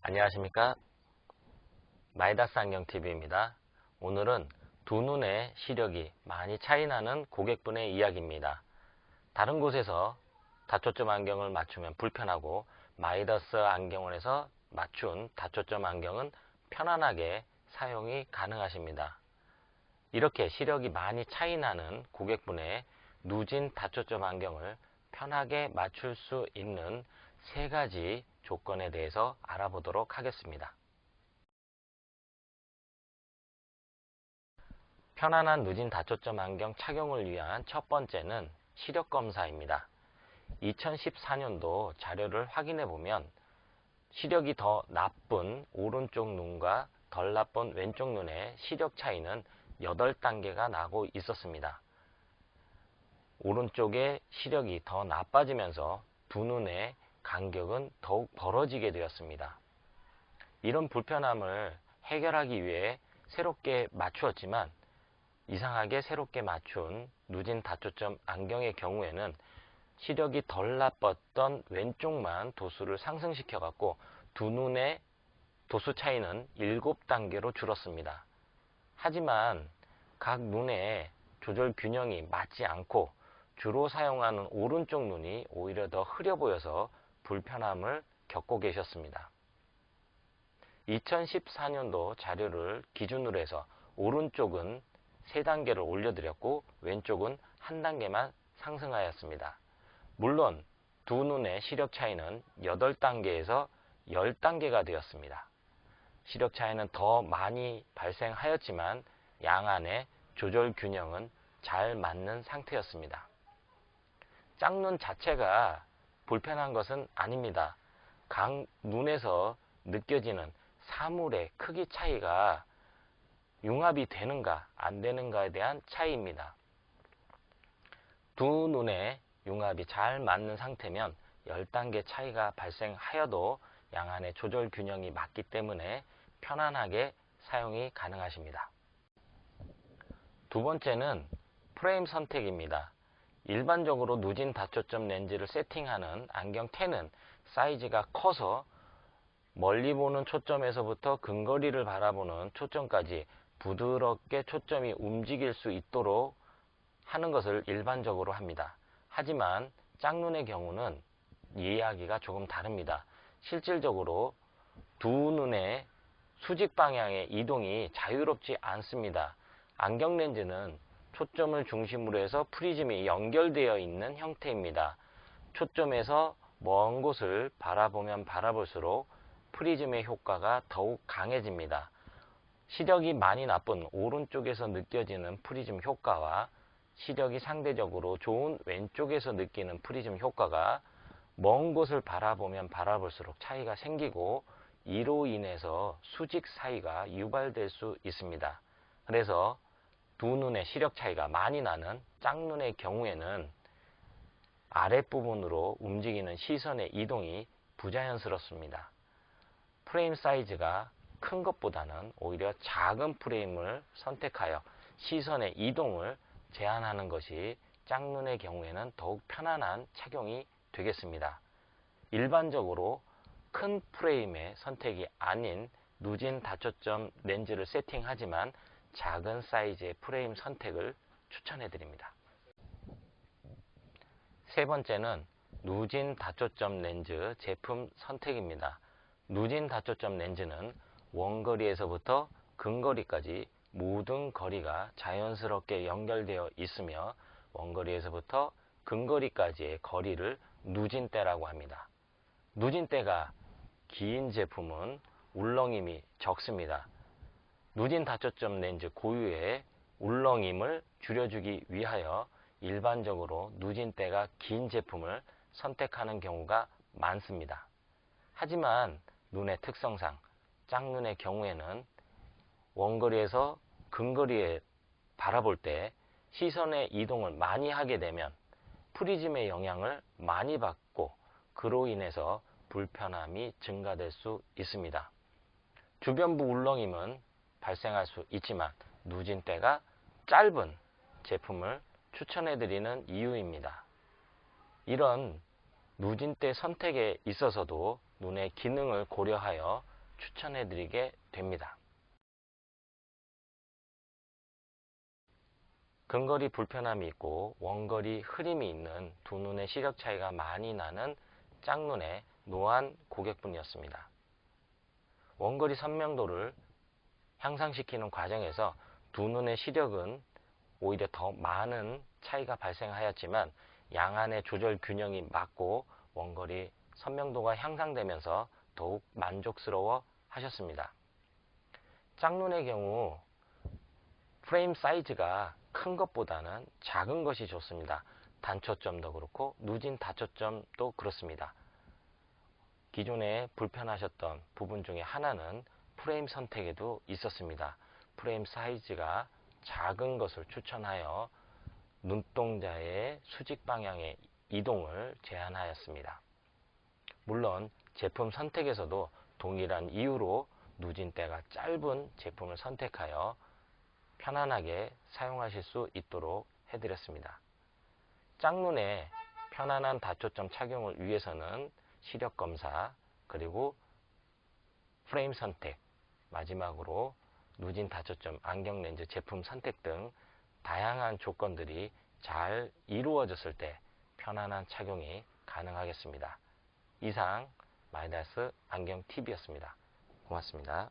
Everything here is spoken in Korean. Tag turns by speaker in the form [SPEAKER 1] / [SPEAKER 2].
[SPEAKER 1] 안녕하십니까, 마이다스 안경TV입니다. 오늘은 두 눈의 시력이 많이 차이나는 고객분의 이야기입니다. 다른 곳에서 다초점 안경을 맞추면 불편하고 마이다스 안경원에서 맞춘 다초점 안경은 편안하게 사용이 가능하십니다. 이렇게 시력이 많이 차이나는 고객분의 누진 다초점 안경을 편하게 맞출 수 있는 세 가지 조건에 대해서 알아보도록 하겠습니다. 편안한 누진 다초점 안경 착용을 위한 첫 번째는 시력 검사입니다. 2014년도 자료를 확인해 보면 시력이 더 나쁜 오른쪽 눈과 덜 나쁜 왼쪽 눈의 시력 차이는 8단계가 나고 있었습니다. 오른쪽의 시력이 더 나빠지면서 두 눈의 간격은 더욱 벌어지게 되었습니다. 이런 불편함을 해결하기 위해 새롭게 맞추었지만 이상하게 새롭게 맞춘 누진 다초점 안경의 경우에는 시력이 덜 나빴던 왼쪽만 도수를 상승시켜 갖고 두 눈의 도수 차이는 7단계로 줄었습니다. 하지만 각 눈의 조절 균형이 맞지 않고 주로 사용하는 오른쪽 눈이 오히려 더 흐려 보여서 불편함을 겪고 계셨습니다. 2014년도 자료를 기준으로 해서 오른쪽은 3단계를 올려드렸고 왼쪽은 1단계만 상승하였습니다. 물론 두 눈의 시력 차이는 8단계에서 10단계가 되었습니다. 시력 차이는 더 많이 발생하였지만 양안의 조절 균형은 잘 맞는 상태였습니다. 짝눈 자체가 불편한 것은 아닙니다. 각 눈에서 느껴지는 사물의 크기 차이가 융합이 되는가 안 되는가에 대한 차이입니다. 두 눈의 융합이 잘 맞는 상태면 10단계 차이가 발생하여도 양안의 조절 균형이 맞기 때문에 편안하게 사용이 가능하십니다. 두 번째는 프레임 선택입니다. 일반적으로 누진 다초점 렌즈를 세팅하는 안경 10은 사이즈가 커서 멀리 보는 초점에서부터 근거리를 바라보는 초점까지 부드럽게 초점이 움직일 수 있도록 하는 것을 일반적으로 합니다. 하지만 짝눈의 경우는 이야기가 조금 다릅니다. 실질적으로 두 눈의 수직 방향의 이동이 자유롭지 않습니다. 안경 렌즈는 초점을 중심으로 해서 프리즘이 연결되어 있는 형태입니다. 초점에서 먼 곳을 바라보면 바라볼수록 프리즘의 효과가 더욱 강해집니다. 시력이 많이 나쁜 오른쪽에서 느껴지는 프리즘 효과와 시력이 상대적으로 좋은 왼쪽에서 느끼는 프리즘 효과가 먼 곳을 바라보면 바라볼수록 차이가 생기고 이로 인해서 수직 사이가 유발될 수 있습니다. 그래서 두 눈의 시력 차이가 많이 나는 짝눈의 경우에는 아랫부분으로 움직이는 시선의 이동이 부자연스럽습니다. 프레임 사이즈가 큰 것보다는 오히려 작은 프레임을 선택하여 시선의 이동을 제한하는 것이 짝눈의 경우에는 더욱 편안한 착용이 되겠습니다. 일반적으로 큰 프레임의 선택이 아닌 누진 다초점 렌즈를 세팅하지만 작은 사이즈의 프레임 선택을 추천해 드립니다. 세 번째는 누진 다초점 렌즈 제품 선택입니다. 누진 다초점 렌즈는 원거리에서부터 근거리까지 모든 거리가 자연스럽게 연결되어 있으며 원거리에서부터 근거리까지의 거리를 누진대라고 합니다. 누진대가 긴 제품은 울렁임이 적습니다. 누진 다초점 렌즈 고유의 울렁임을 줄여주기 위하여 일반적으로 누진대가 긴 제품을 선택하는 경우가 많습니다. 하지만 눈의 특성상 짝눈의 경우에는 원거리에서 근거리에 바라볼 때 시선의 이동을 많이 하게 되면 프리즘의 영향을 많이 받고 그로 인해서 불편함이 증가될 수 있습니다. 주변부 울렁임은 발생할 수 있지만 누진대가 짧은 제품을 추천해드리는 이유입니다. 이런 누진대 선택에 있어서도 눈의 기능을 고려하여 추천해 드리게 됩니다. 근거리 불편함이 있고 원거리 흐림이 있는 두 눈의 시력 차이가 많이 나는 짝눈의 노안 고객분이었습니다. 원거리 선명도를 향상시키는 과정에서 두 눈의 시력은 오히려 더 많은 차이가 발생하였지만 양안의 조절 균형이 맞고 원거리 선명도가 향상되면서 더욱 만족스러워 하셨습니다. 짝눈의 경우 프레임 사이즈가 큰 것보다는 작은 것이 좋습니다. 단초점도 그렇고 누진 다초점도 그렇습니다. 기존에 불편하셨던 부분 중에 하나는 프레임 선택에도 있었습니다. 프레임 사이즈가 작은 것을 추천하여 눈동자의 수직 방향의 이동을 제한하였습니다. 물론 제품 선택에서도 동일한 이유로 누진대가 짧은 제품을 선택하여 편안하게 사용하실 수 있도록 해드렸습니다. 짝눈의 편안한 다초점 착용을 위해서는 시력 검사, 그리고 프레임 선택, 마지막으로 누진 다초점 안경 렌즈 제품 선택 등 다양한 조건들이 잘 이루어졌을 때 편안한 착용이 가능하겠습니다. 이상 마이다스 안경TV였습니다. 고맙습니다.